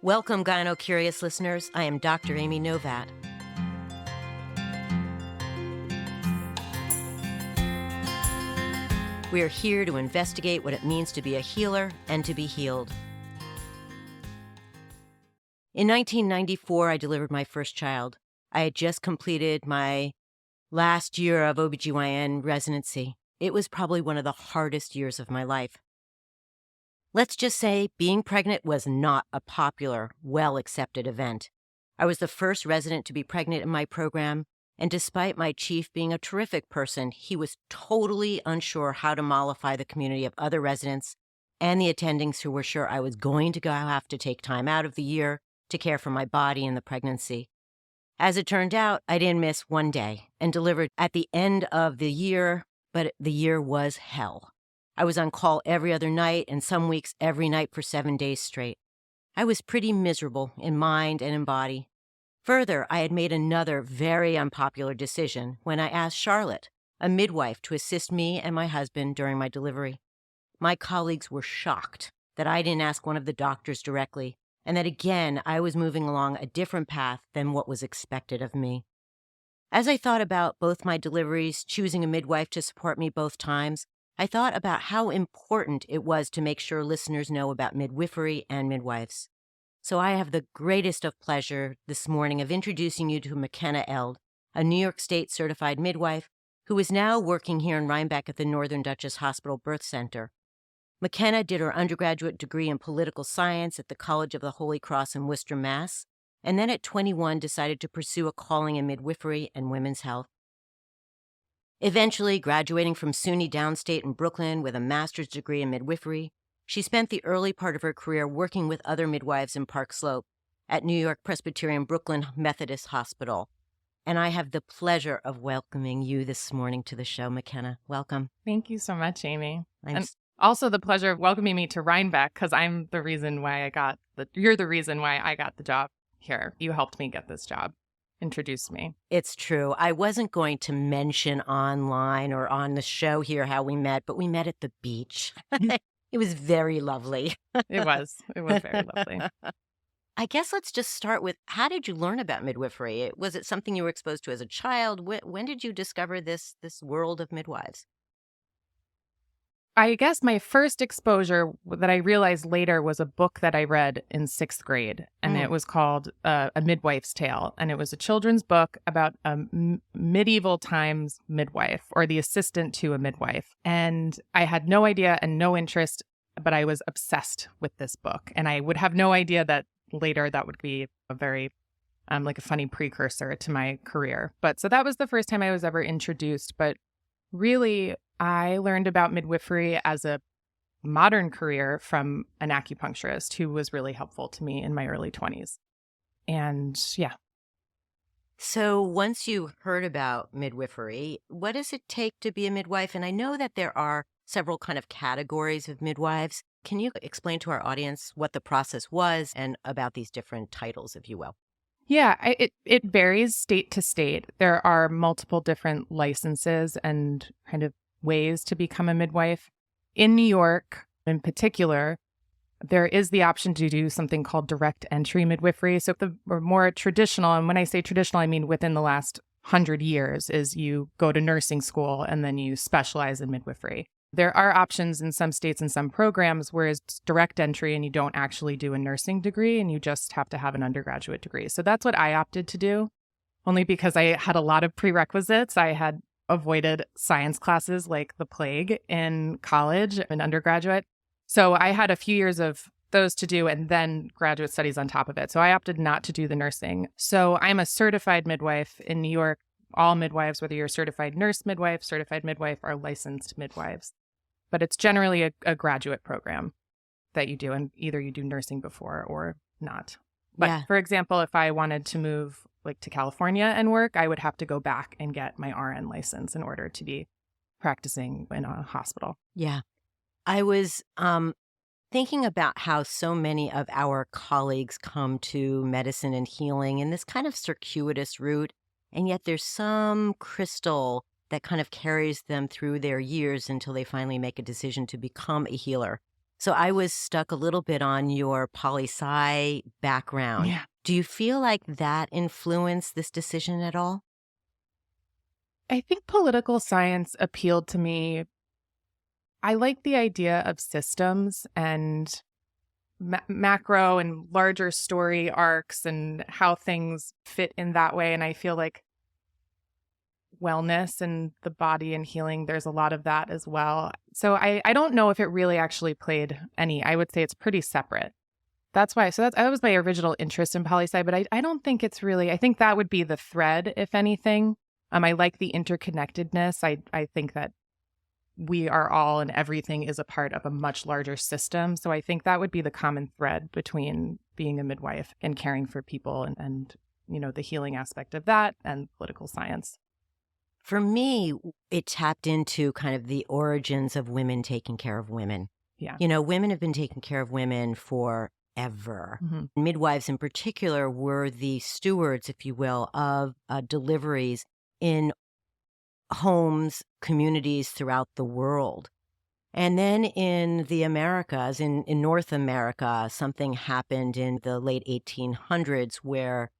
Welcome, GynoCurious listeners. I am Dr. Amy Novat. We are here to investigate what it means to be a healer and to be healed. In 1994, I delivered my first child. I had just completed my last year of OBGYN residency. It was probably one of the hardest years of my life. Let's just say being pregnant was not a popular, well-accepted event. I was the first resident to be pregnant in my program, and despite my chief being a terrific person, he was totally unsure how to mollify the community of other residents and the attendings who were sure I was going to have to take time out of the year to care for my body in the pregnancy. As it turned out, I didn't miss one day and delivered at the end of the year, but the year was hell. I was on call every other night and some weeks every night for 7 days straight. I was pretty miserable in mind and in body. Further, I had made another very unpopular decision when I asked Charlotte, a midwife, to assist me and my husband during my delivery. My colleagues were shocked that I didn't ask one of the doctors directly, and that again I was moving along a different path than what was expected of me. As I thought about both my deliveries, choosing a midwife to support me both times, I thought about how important it was to make sure listeners know about midwifery and midwives. So I have the greatest of pleasure this morning of introducing you to McKenna Eldh, a New York State certified midwife who is now working here in Rhinebeck at the Northern Duchess Hospital Birth Center. McKenna did her undergraduate degree in political science at the College of the Holy Cross in Worcester, Mass., and then at 21 decided to pursue a calling in midwifery and women's health. Eventually graduating from SUNY Downstate in Brooklyn with a master's degree in midwifery, she spent the early part of her career working with other midwives in Park Slope at New York Presbyterian Brooklyn Methodist Hospital. And I have the pleasure of welcoming you this morning to the show, McKenna. Welcome. Thank you so much, Amy. And also the pleasure of welcoming me to Rhinebeck, because you're the reason why I got the job here. You helped me get this job. Introduced me. It's true. I wasn't going to mention online or on the show here how we met, but we met at the beach. It was very lovely. It was very lovely. I guess let's just start with, how did you learn about midwifery? Was it something you were exposed to as a child? When did you discover this world of midwives? I guess my first exposure that I realized later was a book that I read in 6th grade, and it was called A Midwife's Tale. And it was a children's book about a medieval times midwife, or the assistant to a midwife. And I had no idea and no interest, but I was obsessed with this book. And I would have no idea that later that would be a very like a funny precursor to my career. But so that was the first time I was ever introduced. But really, I learned about midwifery as a modern career from an acupuncturist who was really helpful to me in my early 20s. And yeah. So once you heard about midwifery, what does it take to be a midwife? And I know that there are several kind of categories of midwives. Can you explain to our audience what the process was and about these different titles, if you will? Yeah, it varies state to state. There are multiple different licenses and kind of ways to become a midwife. In New York, in particular, there is the option to do something called direct entry midwifery. So the more traditional, and when I say traditional, I mean within the last 100 years, is you go to nursing school and then you specialize in midwifery. There are options in some states and some programs where it's direct entry and you don't actually do a nursing degree and you just have to have an undergraduate degree. So that's what I opted to do, only because I had a lot of prerequisites. I had avoided science classes like the plague in college and undergraduate. So I had a few years of those to do and then graduate studies on top of it. So I opted not to do the nursing. So I'm a certified midwife in New York. All midwives, whether you're a certified nurse midwife, certified midwife, are licensed midwives. But it's generally a graduate program that you do, and either you do nursing before or not. But For example, if I wanted to move like to California and work, I would have to go back and get my RN license in order to be practicing in a hospital. Yeah. I was thinking about how so many of our colleagues come to medicine and healing in this kind of circuitous route, and yet there's some crystal that kind of carries them through their years until they finally make a decision to become a healer. So I was stuck a little bit on your poli-sci background. Yeah. Do you feel like that influenced this decision at all? I think political science appealed to me. I like the idea of systems and macro and larger story arcs and how things fit in that way. And I feel like wellness and the body and healing, there's a lot of that as well. So I don't know if it really actually played any. I would say it's pretty separate. That's why. So that was my original interest in poli sci, but I don't think it's really, I think that would be the thread, if anything. I like the interconnectedness. I think that we are all and everything is a part of a much larger system. So I think that would be the common thread between being a midwife and caring for people and the healing aspect of that and political science. For me, it tapped into kind of the origins of women taking care of women. Yeah. Women have been taking care of women forever. Mm-hmm. Midwives in particular were the stewards, if you will, of deliveries in homes, communities throughout the world. And then in the Americas, in North America, something happened in the late 1800s where,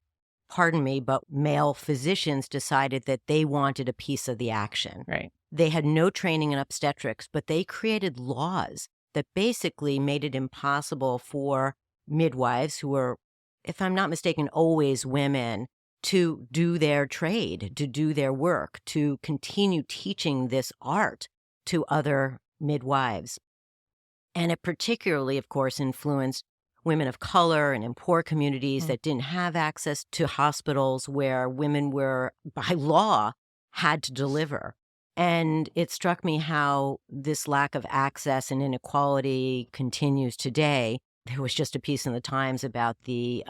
pardon me, but male physicians decided that they wanted a piece of the action. Right. They had no training in obstetrics, but they created laws that basically made it impossible for midwives, who were, if I'm not mistaken, always women, to do their trade, to do their work, to continue teaching this art to other midwives. And it particularly, of course, influenced women of color and in poor communities that didn't have access to hospitals where women were, by law, had to deliver. And it struck me how this lack of access and inequality continues today. There was just a piece in the Times about the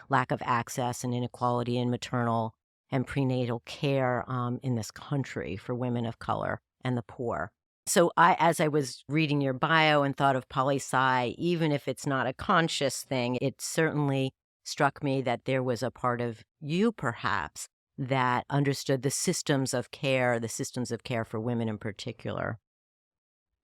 lack of access and inequality in maternal and prenatal care in this country for women of color and the poor. So as I was reading your bio and thought of poli-sci, even if it's not a conscious thing, it certainly struck me that there was a part of you, perhaps, that understood the systems of care for women in particular.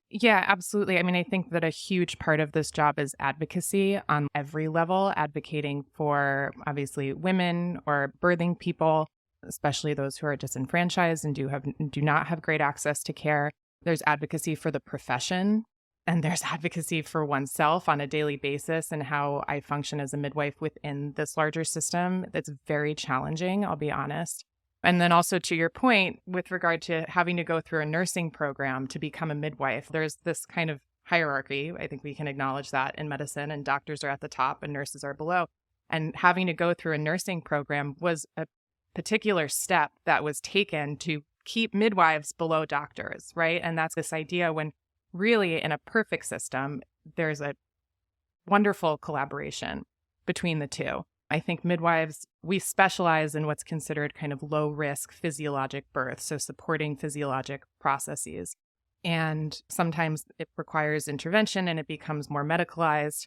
Yeah, absolutely. I mean, I think that a huge part of this job is advocacy on every level, advocating for obviously women or birthing people, especially those who are disenfranchised and do not have great access to care. There's advocacy for the profession, and there's advocacy for oneself on a daily basis and how I function as a midwife within this larger system. That's very challenging, I'll be honest. And then also to your point, with regard to having to go through a nursing program to become a midwife, there's this kind of hierarchy. I think we can acknowledge that in medicine, and doctors are at the top and nurses are below. And having to go through a nursing program was a particular step that was taken to keep midwives below doctors, right? And that's this idea when really in a perfect system, there's a wonderful collaboration between the two. I think midwives, we specialize in what's considered kind of low risk physiologic birth, so supporting physiologic processes. And sometimes it requires intervention and it becomes more medicalized.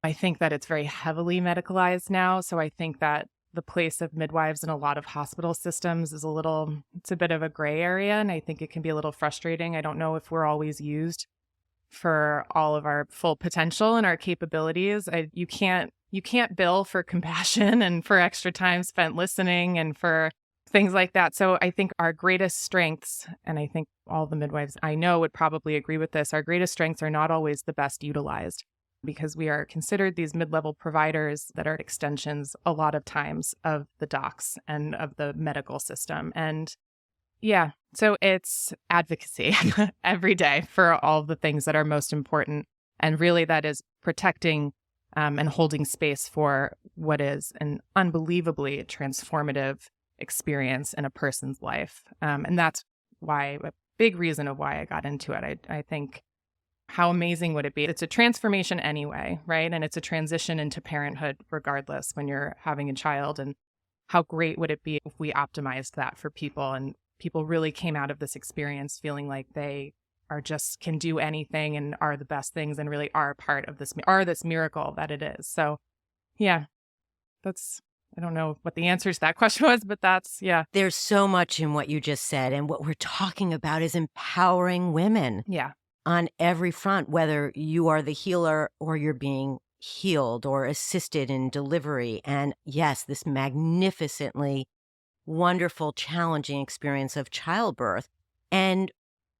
I think that it's very heavily medicalized now. So I think that the place of midwives in a lot of hospital systems is it's a bit of a gray area. And I think it can be a little frustrating. I don't know if we're always used for all of our full potential and our capabilities. You can't bill for compassion and for extra time spent listening and for things like that. So I think our greatest strengths, and I think all the midwives I know would probably agree with this, our greatest strengths are not always the best utilized because we are considered these mid-level providers that are extensions a lot of times of the docs and of the medical system. And yeah, so it's advocacy every day for all the things that are most important. And really that is protecting and holding space for what is an unbelievably transformative experience in a person's life. And that's a big reason of why I got into it. I think, how amazing would it be? It's a transformation anyway, right? And it's a transition into parenthood regardless when you're having a child. And how great would it be if we optimized that for people and people really came out of this experience feeling like they can do anything and are the best things and really are part of this miracle that it is. So yeah, I don't know what the answer to that question was, but yeah. There's so much in what you just said. And what we're talking about is empowering women. Yeah. on every front, whether you are the healer or you're being healed or assisted in delivery. And yes, this magnificently wonderful, challenging experience of childbirth. And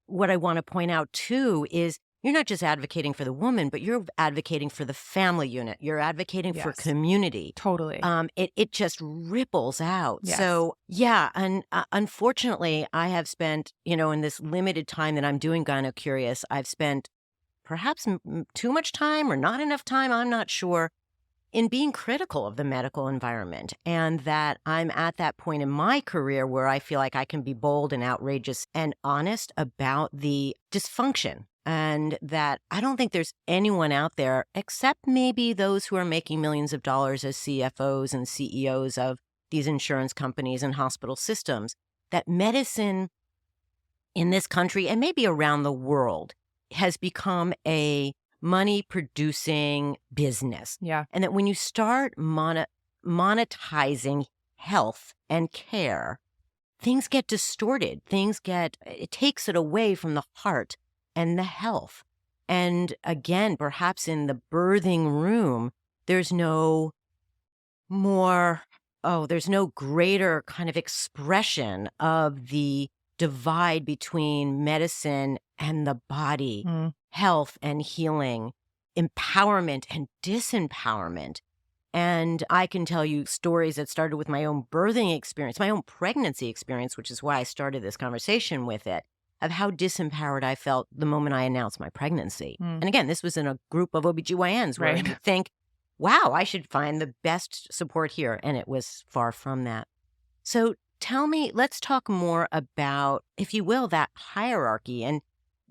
what I want to point out too is you're not just advocating for the woman, but you're advocating for the family unit. You're advocating for Yes. community. Totally. It just ripples out. Yes. So yeah, and unfortunately, I have spent, in this limited time that I'm doing GynoCurious, I've spent perhaps too much time or not enough time, I'm not sure, in being critical of the medical environment, and that I'm at that point in my career where I feel like I can be bold and outrageous and honest about the dysfunction. And that I don't think there's anyone out there, except maybe those who are making millions of dollars as CFOs and CEOs of these insurance companies and hospital systems, that medicine in this country and maybe around the world has become a money-producing business. Yeah. And that when you start monetizing health and care, things get distorted. It takes it away from the heart and the health. And again, perhaps in the birthing room, there's no greater kind of expression of the divide between medicine and the body, health and healing, empowerment and disempowerment. And I can tell you stories that started with my own birthing experience, my own pregnancy experience, which is why I started this conversation with it, of how disempowered I felt the moment I announced my pregnancy. And again, this was in a group of OBGYNs where you think, wow, I should find the best support here. And it was far from that. So tell me, let's talk more about, if you will, that hierarchy. And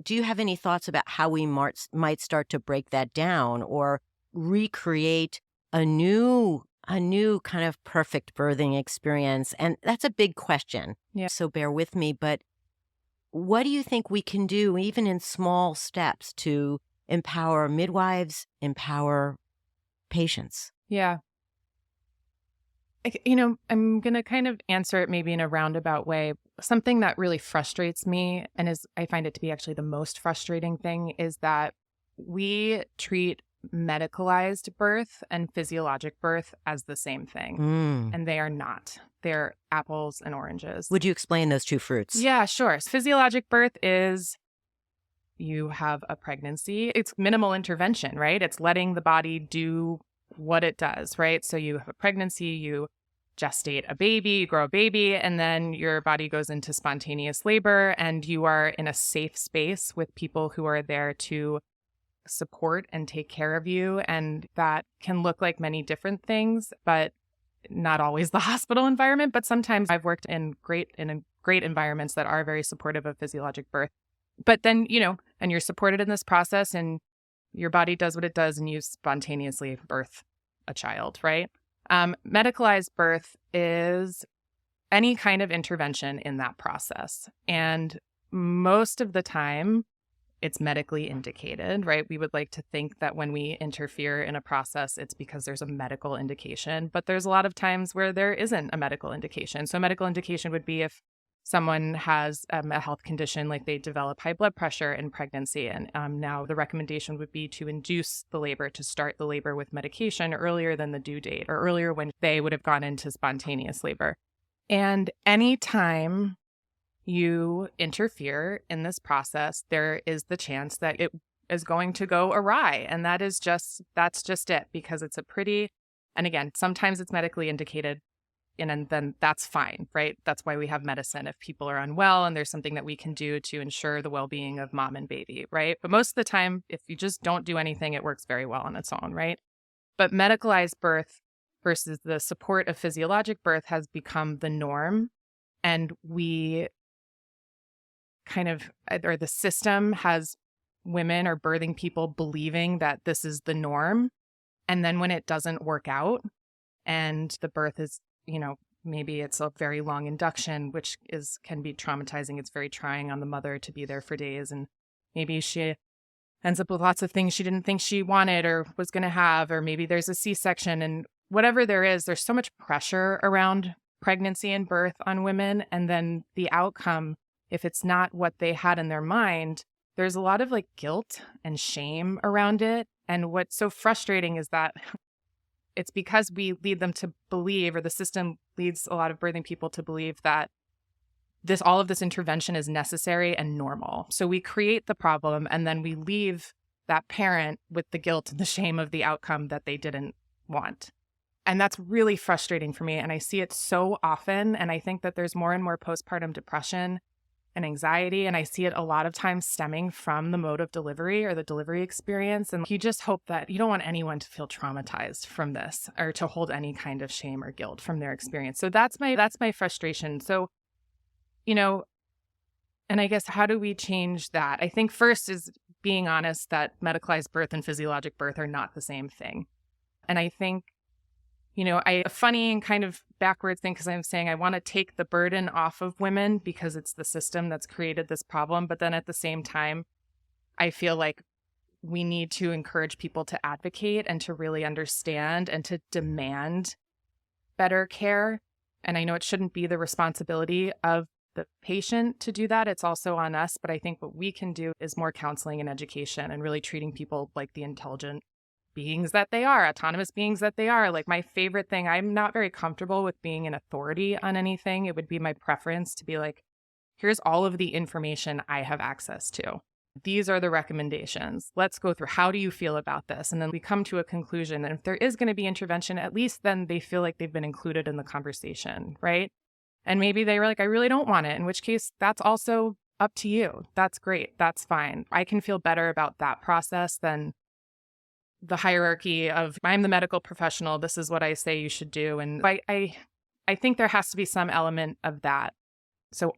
do you have any thoughts about how we might start to break that down or recreate a new kind of perfect birthing experience? And that's a big question. Yeah. So bear with me. But what do you think we can do, even in small steps, to empower midwives, empower patients? Yeah. I'm going to kind of answer it maybe in a roundabout way. Something that really frustrates me, and I find it to be actually the most frustrating thing, is that we treat medicalized birth and physiologic birth as the same thing. And they are not. They're apples and oranges. Would you explain those two fruits? Yeah, sure. Physiologic birth is you have a pregnancy. It's minimal intervention, right? It's letting the body do what it does, right? So you have a pregnancy, you gestate a baby, you grow a baby, and then your body goes into spontaneous labor, and you are in a safe space with people who are there to support and take care of you. And that can look like many different things, but not always the hospital environment. But sometimes I've worked in great environments that are very supportive of physiologic birth. But then, and you're supported in this process, and your body does what it does, and you spontaneously birth a child, right? Medicalized birth is any kind of intervention in that process. And most of the time, it's medically indicated, right? We would like to think that when we interfere in a process, it's because there's a medical indication, but there's a lot of times where there isn't a medical indication. So a medical indication would be if someone has a health condition, like they develop high blood pressure in pregnancy. And now the recommendation would be to induce the labor, to start the labor with medication earlier than the due date, or earlier when they would have gone into spontaneous labor. And anytime you interfere in this process, there is the chance that it is going to go awry. And that's just it, because it's and again, sometimes it's medically indicated, and then that's fine, right? That's why we have medicine if people are unwell and there's something that we can do to ensure the well-being of mom and baby, right? But most of the time, if you just don't do anything, it works very well on its own, right? But medicalized birth versus the support of physiologic birth has become the norm. And we the system has women or birthing people believing that this is the norm. And then when it doesn't work out and the birth is, maybe it's a very long induction, which can be traumatizing. It's very trying on the mother to be there for days. And maybe she ends up with lots of things she didn't think she wanted or was going to have, or maybe there's a C-section, and whatever there's so much pressure around pregnancy and birth on women. And then the outcome, if it's not what they had in their mind, there's a lot of like guilt and shame around it. And what's so frustrating is that it's because we lead them to believe, or the system leads a lot of birthing people to believe that all of this intervention is necessary and normal. So we create the problem and then we leave that parent with the guilt and the shame of the outcome that they didn't want. And that's really frustrating for me. And I see it so often. And I think that there's more and more postpartum depression and anxiety. And I see it a lot of times stemming from the mode of delivery or the delivery experience. And you just hope that you don't want anyone to feel traumatized from this or to hold any kind of shame or guilt from their experience. So that's my frustration. So, and I guess how do we change that? I think first is being honest that medicalized birth and physiologic birth are not the same thing. And I think, a funny and kind of backward thing, because I'm saying I want to take the burden off of women because it's the system that's created this problem. But then at the same time, I feel like we need to encourage people to advocate and to really understand and to demand better care. And I know it shouldn't be the responsibility of the patient to do that. It's also on us. But I think what we can do is more counseling and education and really treating people like the intelligent beings that they are, autonomous beings that they are. Like my favorite thing, I'm not very comfortable with being an authority on anything. It would be my preference to be like, here's all of the information I have access to. These are the recommendations. Let's go through. How do you feel about this? And then we come to a conclusion. And if there is going to be intervention, at least then they feel like they've been included in the conversation, right? And maybe they were like, I really don't want it, in which case that's also up to you. That's great. That's fine. I can feel better about that process than the hierarchy of I'm the medical professional. This is what I say you should do. And I think there has to be some element of that. So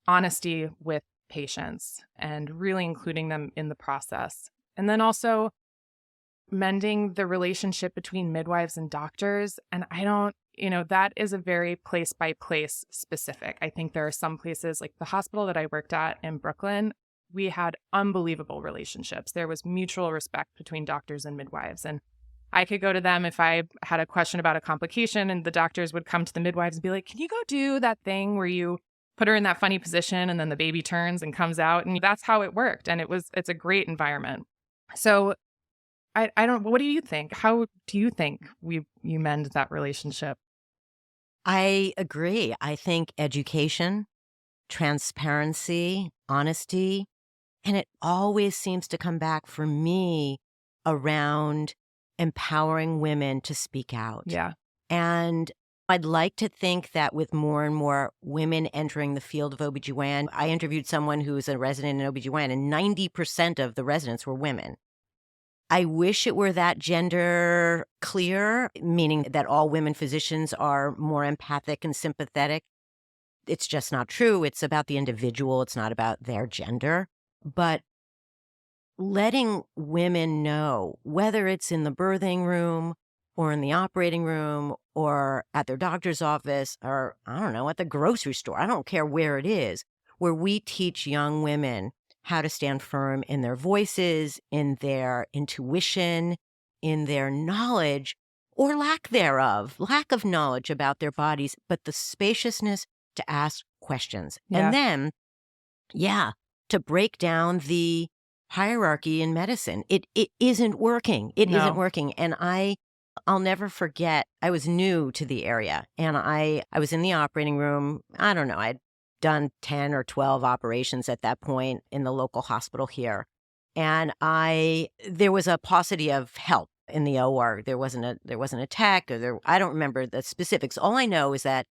honesty with patients and really including them in the process. And then also mending the relationship between midwives and doctors. And that is a very place by place specific. I think there are some places like the hospital that I worked at in Brooklyn, we had unbelievable relationships. There was mutual respect between doctors and midwives. And I could go to them if I had a question about a complication, and the doctors would come to the midwives and be like, can you go do that thing where you put her in that funny position and then the baby turns and comes out? And that's how it worked. And it's a great environment. So what do you think? How do you think you mend that relationship? I agree. I think education, transparency, honesty, and it always seems to come back for me around empowering women to speak out. Yeah. And I'd like to think that with more and more women entering the field of OBGYN, I interviewed someone who was a resident in OBGYN, and 90% of the residents were women. I wish it were that gender clear, meaning that all women physicians are more empathic and sympathetic. It's just not true. It's about the individual. It's not about their gender. But letting women know, whether it's in the birthing room or in the operating room or at their doctor's office or, I don't know, at the grocery store, I don't care where it is, where we teach young women how to stand firm in their voices, in their intuition, in their knowledge or lack thereof, lack of knowledge about their bodies, but the spaciousness to ask questions. Yeah. And then, to break down the hierarchy in medicine. It isn't working. It isn't working. And I'll never forget, I was new to the area and I was in the operating room. I don't know, I'd done 10 or 12 operations at that point in the local hospital here. And there was a paucity of help in the OR. There wasn't a tech I don't remember the specifics. All I know is that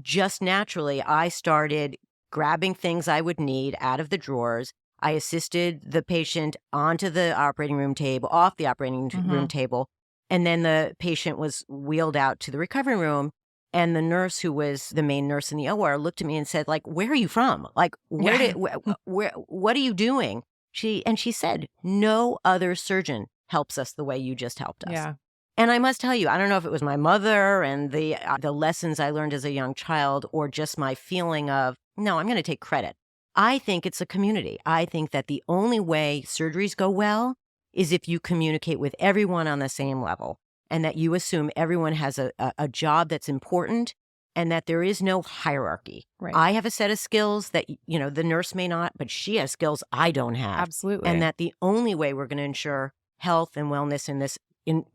just naturally, I started grabbing things I would need out of the drawers. I assisted the patient onto the operating room table, off the operating room table. And then the patient was wheeled out to the recovery room. And the nurse, who was the main nurse in the OR, looked at me and said, like, where are you from? Like, what are you doing? She said, no other surgeon helps us the way you just helped us. Yeah. And I must tell you, I don't know if it was my mother and the lessons I learned as a young child or just my feeling of, no, I'm going to take credit. I think it's a community. I think that the only way surgeries go well is if you communicate with everyone on the same level and that you assume everyone has a job that's important and that there is no hierarchy. Right. I have a set of skills that, the nurse may not, but she has skills I don't have. Absolutely. And that the only way we're going to ensure health and wellness in this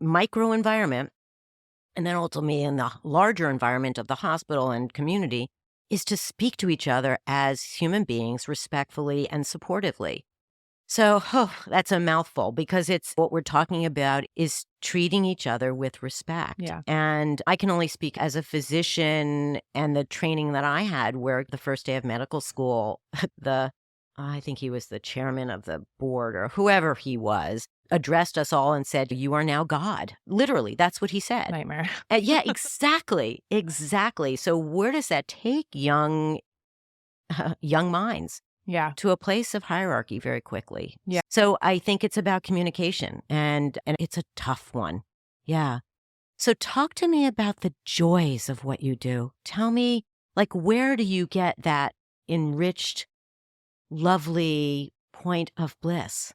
micro environment, and then ultimately in the larger environment of the hospital and community, is to speak to each other as human beings respectfully and supportively. So, that's a mouthful, because it's what we're talking about is treating each other with respect. Yeah. And I can only speak as a physician and the training that I had, where the first day of medical school, I think he was the chairman of the board or whoever he was, addressed us all and said, "You are now God." Literally, that's what he said. Nightmare. Yeah, exactly. Exactly. So where does that take young minds? Yeah. To a place of hierarchy very quickly. Yeah. So I think it's about communication, and it's a tough one. Yeah. So talk to me about the joys of what you do. Tell me, where do you get that enriched, lovely point of bliss?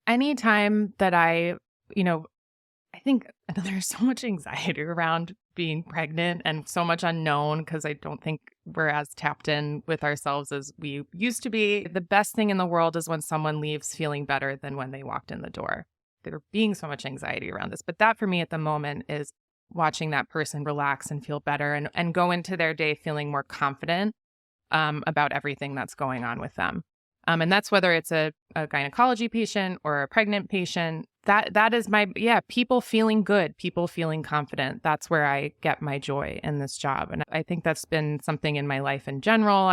Anytime that I think there's so much anxiety around being pregnant and so much unknown because I don't think we're as tapped in with ourselves as we used to be. The best thing in the world is when someone leaves feeling better than when they walked in the door. There being so much anxiety around this. But that for me at the moment is watching that person relax and feel better and go into their day feeling more confident about everything that's going on with them. And that's whether it's a gynecology patient or a pregnant patient. That is people feeling good, people feeling confident. That's where I get my joy in this job. And I think that's been something in my life in general.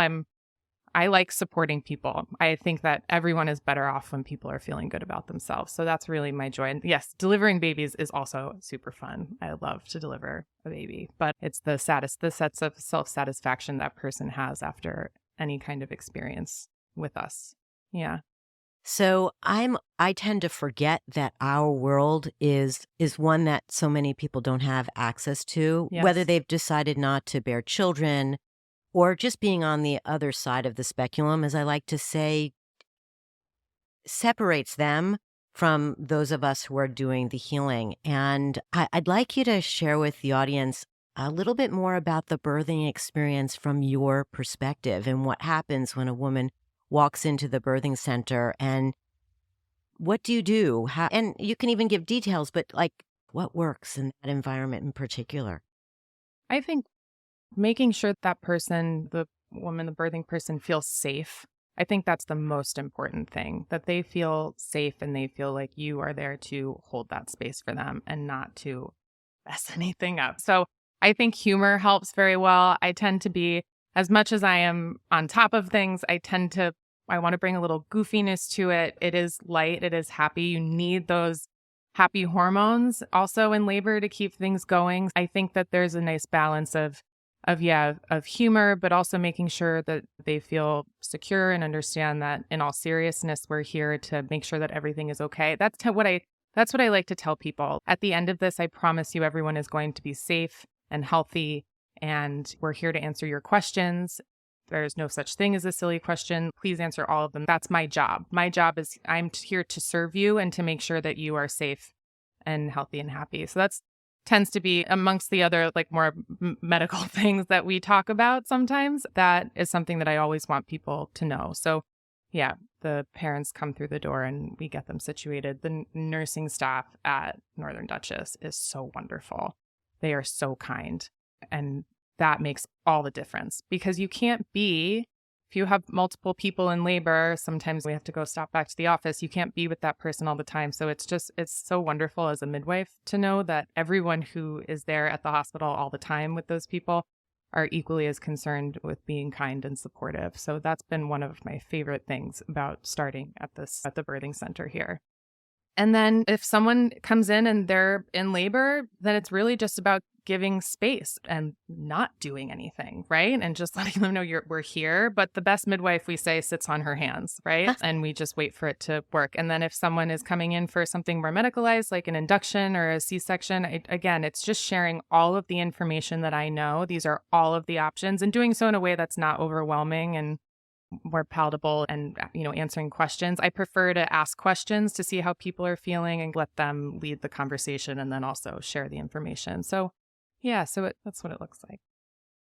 I like supporting people. I think that everyone is better off when people are feeling good about themselves. So that's really my joy. And yes, delivering babies is also super fun. I love to deliver a baby, but it's the sense of self-satisfaction that person has after any kind of experience with us. Yeah. So I tend to forget that our world is one that so many people don't have access to, Yes. whether they've decided not to bear children or just being on the other side of the speculum, as I like to say, separates them from those of us who are doing the healing. And I'd like you to share with the audience a little bit more about the birthing experience from your perspective and what happens when a woman walks into the birthing center, and what do you do? And you can even give details, but what works in that environment in particular? I think making sure that person, the woman, the birthing person, feels safe. I think that's the most important thing, that they feel safe and they feel like you are there to hold that space for them and not to mess anything up. So I think humor helps very well. I tend to be, as much as I am on top of things, I want to bring a little goofiness to it. It is light. It is happy. You need those happy hormones also in labor to keep things going. I think that there's a nice balance of humor, but also making sure that they feel secure and understand that in all seriousness, we're here to make sure that everything is okay. That's what I like to tell people. At the end of this, I promise you everyone is going to be safe and healthy, and we're here to answer your questions. There's no such thing as a silly question. Please answer all of them. That's my job. My job is I'm here to serve you and to make sure that you are safe and healthy and happy. So that's tends to be amongst the other more medical things that we talk about sometimes. That is something that I always want people to know. So yeah, the parents come through the door and we get them situated. The nursing staff at Northern Duchess is so wonderful. They are so kind. And that makes all the difference, because you can't be, if you have multiple people in labor, sometimes we have to go stop back to the office. You can't be with that person all the time. So it's so wonderful as a midwife to know that everyone who is there at the hospital all the time with those people are equally as concerned with being kind and supportive. So that's been one of my favorite things about starting at the birthing center here. And then if someone comes in and they're in labor, then it's really just about giving space and not doing anything, right? And just letting them know we're here. But the best midwife, we say, sits on her hands, right? And we just wait for it to work. And then if someone is coming in for something more medicalized, like an induction or a C-section, again, it's just sharing all of the information that I know. These are all of the options, and doing so in a way that's not overwhelming and more palatable, and answering questions. I prefer to ask questions to see how people are feeling and let them lead the conversation, and then also share the information. So yeah, that's what it looks like.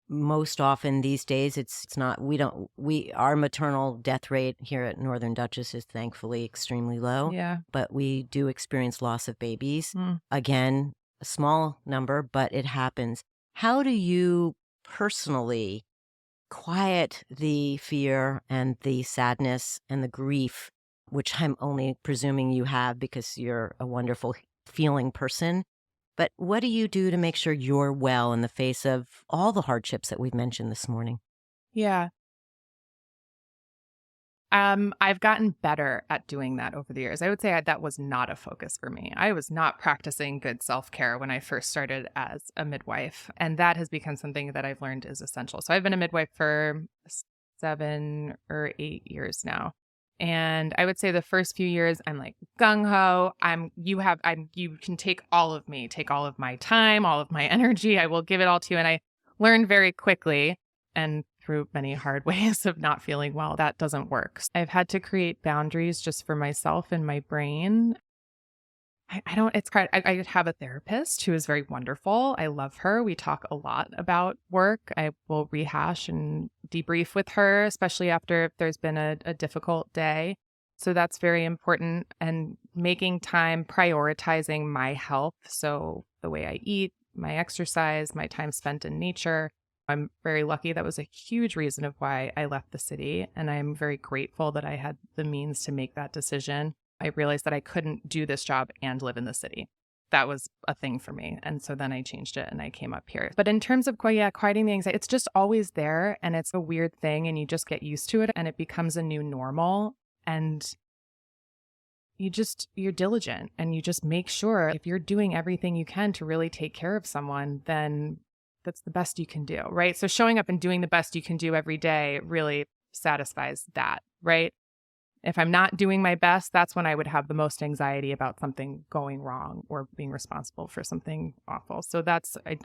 most often these days it's not, our maternal death rate here at Northern Duchess is thankfully extremely low, Yeah. but we do experience loss of babies. Mm. Again, a small number, but it happens. How do you personally quiet the fear and the sadness and the grief, which I'm only presuming you have because you're a wonderful feeling person? But what do you do to make sure you're well in the face of all the hardships that we've mentioned this morning? Yeah. I've gotten better at doing that over the years. I would say that was not a focus for me. I was not practicing good self-care when I first started as a midwife, and that has become something that I've learned is essential. So I've been a midwife for 7 or 8 years now. And I would say the first few years I'm like gung ho. You can take all of me, take all of my time, all of my energy. I will give it all to you. And I learned very quickly, and through many hard ways of not feeling well, that doesn't work. I've had to create boundaries just for myself and my brain. I don't, it's hard. I have a therapist who is very wonderful. I love her. We talk a lot about work. I will rehash and debrief with her, especially after there's been a difficult day. So that's very important. And making time, prioritizing my health. So the way I eat, my exercise, my time spent in nature. I'm very lucky. That was a huge reason of why I left the city. And I'm very grateful that I had the means to make that decision. I realized that I couldn't do this job and live in the city. That was a thing for me. And so then I changed it and I came up here. But in terms of quieting the anxiety, it's just always there. And it's a weird thing. And you just get used to it and it becomes a new normal. And you're diligent and you just make sure if you're doing everything you can to really take care of someone, then that's the best you can do, right? So showing up and doing the best you can do every day really satisfies that, right? If I'm not doing my best, that's when I would have the most anxiety about something going wrong or being responsible for something awful. So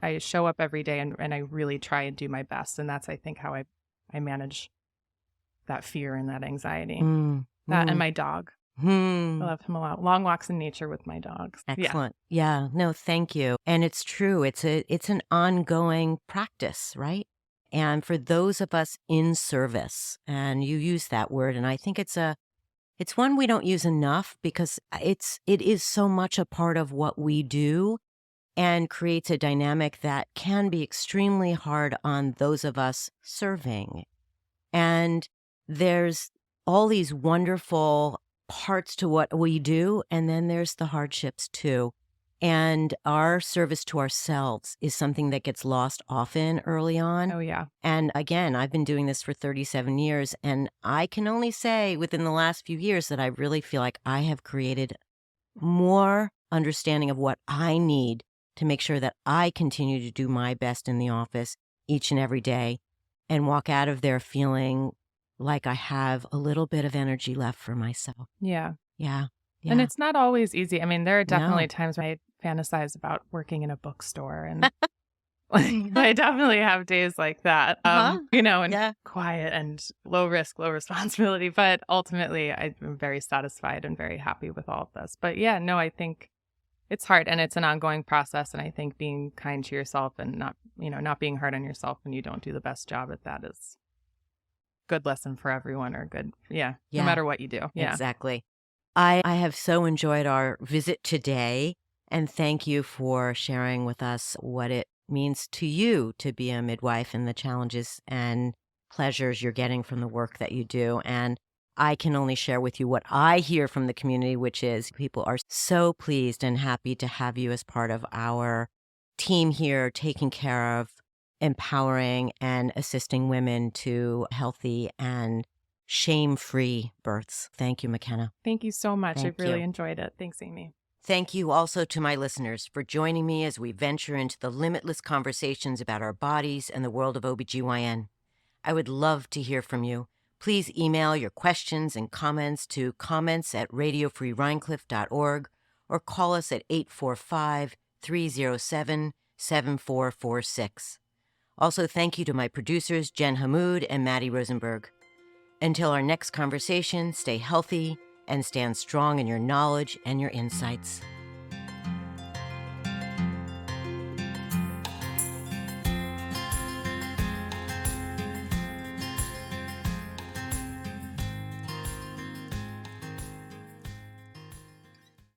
I show up every day and I really try and do my best. And that's, I think, how I manage that fear and that anxiety. That and my dog. I love him a lot. Long walks in nature with my dogs. Excellent. Yeah. No, thank you. And it's true. It's an ongoing practice, right? And for those of us in service, and you use that word, and I think it's one we don't use enough because it is so much a part of what we do and creates a dynamic that can be extremely hard on those of us serving. And there's all these wonderful parts to what we do, and then there's the hardships too. And our service to ourselves is something that gets lost often early on. Oh, yeah. And again, I've been doing this for 37 years, and I can only say within the last few years that I really feel like I have created more understanding of what I need to make sure that I continue to do my best in the office each and every day and walk out of there feeling like I have a little bit of energy left for myself. Yeah. Yeah. Yeah. And it's not always easy. I mean, there are definitely times when I fantasize about working in a bookstore and I definitely have days like that, and quiet and low risk, low responsibility. But ultimately, I'm very satisfied and very happy with all of this. But yeah, no, I think it's hard and it's an ongoing process. And I think being kind to yourself and not being hard on yourself when you don't do the best job at that is a good lesson for everyone or good. Yeah. No matter what you do. Yeah. Exactly. I have so enjoyed our visit today. And thank you for sharing with us what it means to you to be a midwife and the challenges and pleasures you're getting from the work that you do. And I can only share with you what I hear from the community, which is people are so pleased and happy to have you as part of our team here, taking care of, empowering, and assisting women to healthy and shame-free births. Thank you, McKenna. Thank you so much. Thank I really you. enjoyed it. Thanks, Amy. Thank you also to my listeners for joining me as we venture into the limitless conversations about our bodies and the world of OBGYN. I would love to hear from you. Please email your questions and comments to comments@radiofreerhiniecliff.org or call us at 845-307-7446. Also, thank you to my producers, Jen Hammoud and Matty Rosenberg. Until our next conversation, stay healthy and stand strong in your knowledge and your insights.